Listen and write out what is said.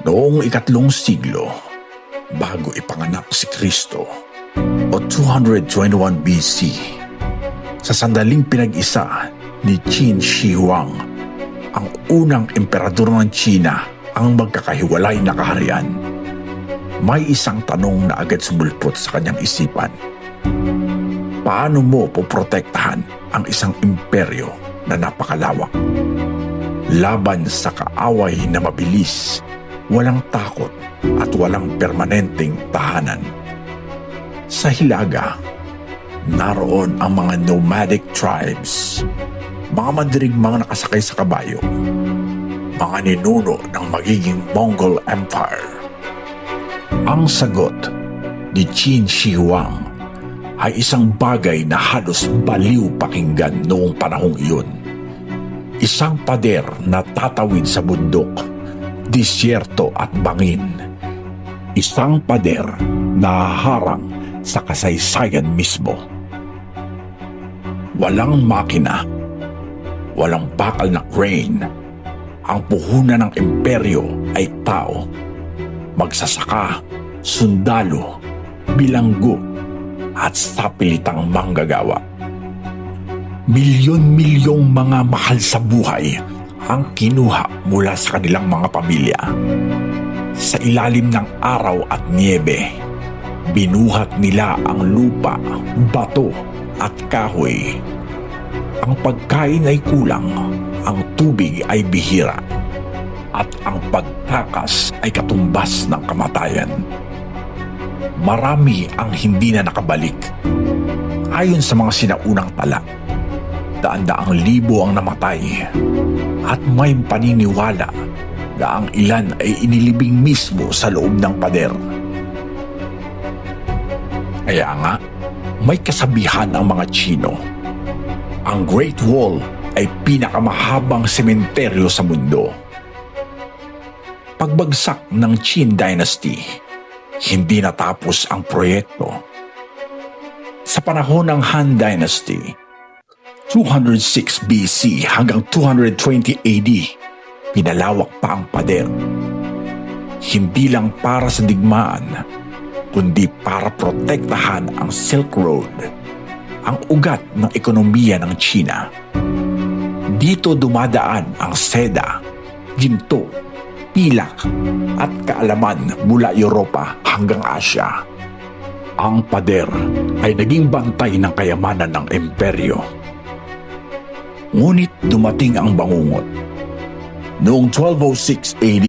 Noong ikatlong siglo, bago ipanganak si Kristo, o 221 BC, sa sandaling pinag-isa ni Qin Shi Huang, ang unang emperador ng China ang magkakahiwalay na kaharian. May isang tanong na agad sumulpot sa kanyang isipan. Paano mo poprotektahan ang isang imperyo na napakalawak? Laban sa kaaway na mabilis, walang takot at walang permanenteng tahanan. Sa hilaga, naroon ang mga nomadic tribes, mga mandirigmang nakasakay sa kabayo, mga ninuno ng magiging Mongol Empire. Ang sagot ni Qin Shi Huang ay isang bagay na halos baliw pakinggan noong panahong iyon. Isang pader na tatawid sa bundok, disyerto at bangin. Isang pader na haharang sa kasaysayan mismo. Walang makina, walang bakal na crane. Ang puhunan ng imperyo ay tao, magsasaka, sundalo, bilanggo, at sapilitang manggagawa. Milyon-milyong mga mahal sa buhay ang kinuha mula sa kanilang mga pamilya. Sa ilalim ng araw at niebe, binuhat nila ang lupa, bato at kahoy. Ang pagkain ay kulang, ang tubig ay bihira, at ang pagtakas ay katumbas ng kamatayan. Marami ang hindi na nakabalik. Ayon sa mga sinaunang tala, daan-daang libo ang namatay, at may paniniwala na ang ilan ay inilibing mismo sa loob ng pader. Kaya nga, may kasabihan ang mga Tsino. Ang Great Wall ay pinakamahabang sementeryo sa mundo. Pagbagsak ng Qin Dynasty, hindi natapos ang proyekto. Sa panahon ng Han Dynasty, 206 BC hanggang 220 AD, pinalawak pa ang pader. Hindi lang para sa digmaan, kundi para protektahan ang Silk Road, ang ugat ng ekonomiya ng China. Dito dumadaan ang seda, ginto, pilak at kaalaman mula Europa hanggang Asya. Ang pader ay naging bantay ng kayamanan ng imperyo. Ngunit dumating ang bangungot. Noong 1206 AD,